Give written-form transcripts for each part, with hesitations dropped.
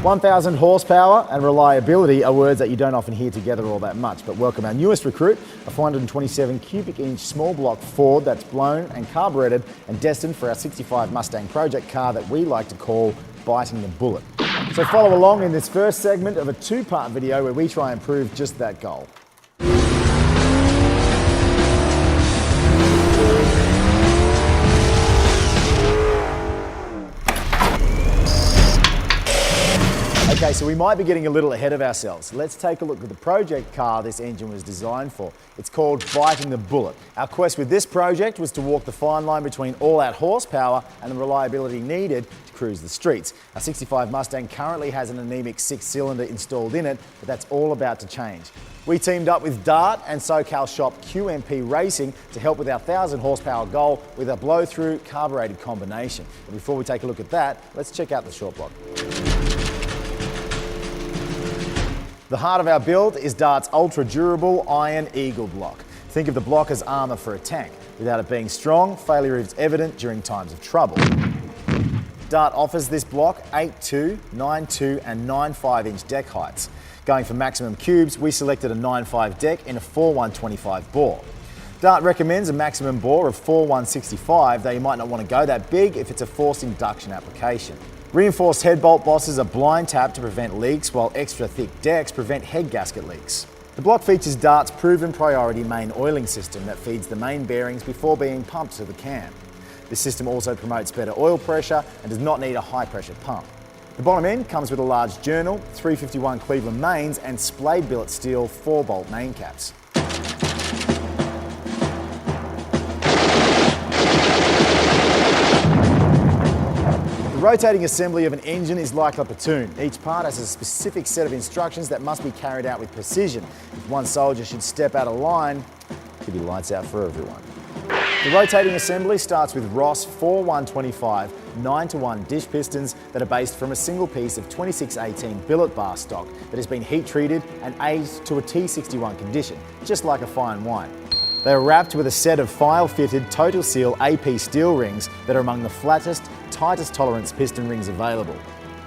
1,000 horsepower and reliability are words that you don't often hear together all that much, but welcome our newest recruit, a 427 cubic inch small block Ford that's blown and carburetted and destined for our 65 Mustang project car that we like to call biting the bullet. So follow along in this first segment of a two-part video where we try and prove just that goal. Okay, so we might be getting a little ahead of ourselves. Let's take a look at the project car this engine was designed for. It's called Biting the Bullet. Our quest with this project was to walk the fine line between all-out horsepower and the reliability needed to cruise the streets. Our 65 Mustang currently has an anemic 6-cylinder installed in it, but that's all about to change. We teamed up with Dart and SoCal shop QMP Racing to help with our 1,000 horsepower goal with a blow-through carbureted combination. But before we take a look at that, let's check out the short block. The heart of our build is Dart's ultra-durable Iron Eagle block. Think of the block as armour for a tank. Without it being strong, failure is evident during times of trouble. Dart offers this block 8.2, 9.2 and 9.5 inch deck heights. Going for maximum cubes, we selected a 9.5 deck in a 4.125 bore. Dart recommends a maximum bore of 4.165, though you might not want to go that big if it's a forced induction application. Reinforced head bolt bosses are blind tapped to prevent leaks, while extra thick decks prevent head gasket leaks. The block features Dart's proven priority main oiling system that feeds the main bearings before being pumped to the cam. This system also promotes better oil pressure and does not need a high pressure pump. The bottom end comes with a large journal, 351 Cleveland mains and splayed billet steel 4-bolt main caps. The rotating assembly of an engine is like a platoon. Each part has a specific set of instructions that must be carried out with precision. If one soldier should step out of line, it could be lights out for everyone. The rotating assembly starts with Ross 4.125 9-to-1 dish pistons that are based from a single piece of 2618 billet bar stock that has been heat treated and aged to a T61 condition, just like a fine wine. They are wrapped with a set of file-fitted Total Seal AP steel rings that are among the flattest, tightest tolerance piston rings available.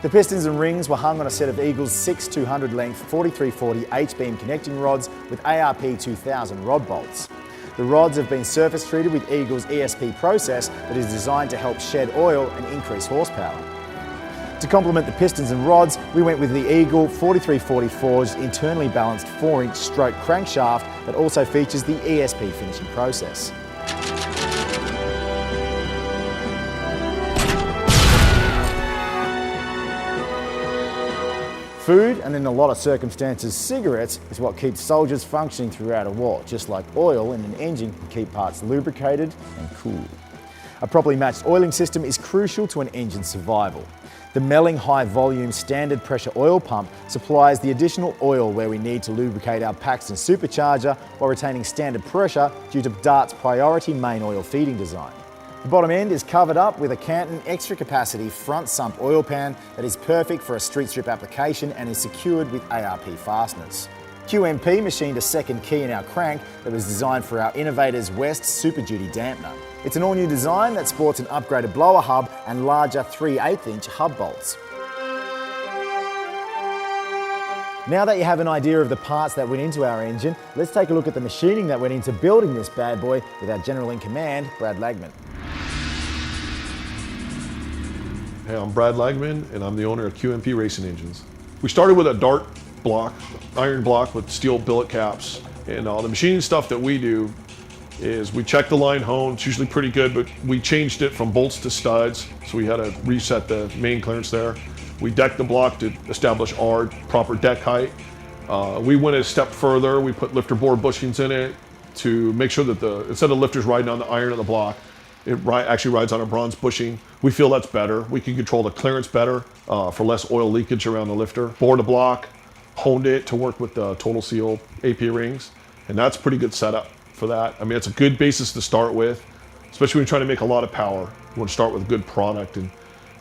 The pistons and rings were hung on a set of Eagle's 6-200 length 4340 H-beam connecting rods with ARP 2000 rod bolts. The rods have been surface treated with Eagle's ESP process that is designed to help shed oil and increase horsepower. To complement the pistons and rods, we went with the Eagle 4340 forged internally balanced 4-inch stroke crankshaft that also features the ESP finishing process. Food, and in a lot of circumstances cigarettes, is what keeps soldiers functioning throughout a war, just like oil in an engine can keep parts lubricated and cool. A properly matched oiling system is crucial to an engine's survival. The Melling high volume standard pressure oil pump supplies the additional oil where we need to lubricate our Paxton supercharger while retaining standard pressure due to Dart's priority main oil feeding design. The bottom end is covered up with a Canton extra capacity front sump oil pan that is perfect for a street strip application and is secured with ARP fasteners. QMP machined a second key in our crank that was designed for our Innovators West Super Duty dampener. It's an all-new design that sports an upgraded blower hub and larger 3/8 inch hub bolts. Now that you have an idea of the parts that went into our engine, let's take a look at the machining that went into building this bad boy with our General in Command, Brad Lagman. Hey, I'm Brad Lagman, and I'm the owner of QMP Racing Engines. We started with a Dart block, iron block with steel billet caps, and all the machining stuff that we do is we check the line home. It's usually pretty good, but we changed it from bolts to studs, so we had to reset the main clearance there. We decked the block to establish our proper deck height. We went a step further. We put lifter bore bushings in it to make sure that instead of lifters riding on the iron of the block, it actually rides on a bronze bushing. We feel that's better. We can control the clearance better for less oil leakage around the lifter. Bored the block, honed it to work with the Total Seal AP rings, and that's a pretty good setup for that. I mean, it's a good basis to start with, especially when you're trying to make a lot of power. You want to start with a good product, and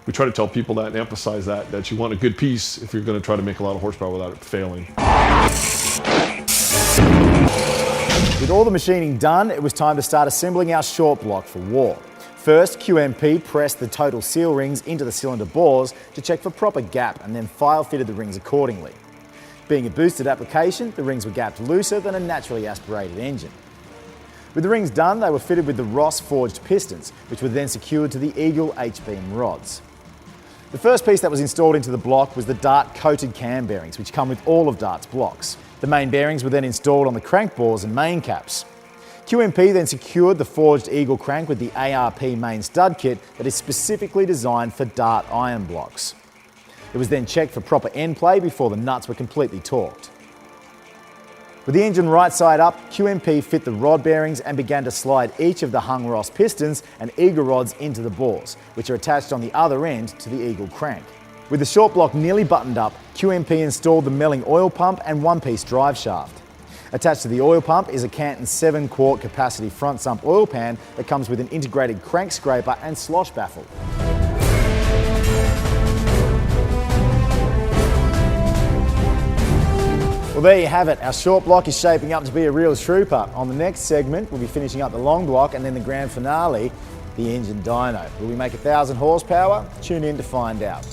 we try to tell people that and emphasize that you want a good piece if you're going to try to make a lot of horsepower without it failing. With all the machining done, it was time to start assembling our short block for war. First, QMP pressed the total seal rings into the cylinder bores to check for proper gap and then file fitted the rings accordingly. Being a boosted application, the rings were gapped looser than a naturally aspirated engine. With the rings done, they were fitted with the Ross forged pistons, which were then secured to the Eagle H-beam rods. The first piece that was installed into the block was the Dart coated cam bearings, which come with all of Dart's blocks. The main bearings were then installed on the crank bores and main caps. QMP then secured the forged Eagle crank with the ARP main stud kit that is specifically designed for Dart iron blocks. It was then checked for proper end play before the nuts were completely torqued. With the engine right side up, QMP fit the rod bearings and began to slide each of the hung Ross pistons and Eagle rods into the bores, which are attached on the other end to the Eagle crank. With the short block nearly buttoned up, QMP installed the Melling oil pump and one-piece drive shaft. Attached to the oil pump is a Canton 7-quart capacity front sump oil pan that comes with an integrated crank scraper and slosh baffle. Well, there you have it. Our short block is shaping up to be a real trooper. On the next segment, we'll be finishing up the long block and then the grand finale, the engine dyno. Will we make 1,000 horsepower? Tune in to find out.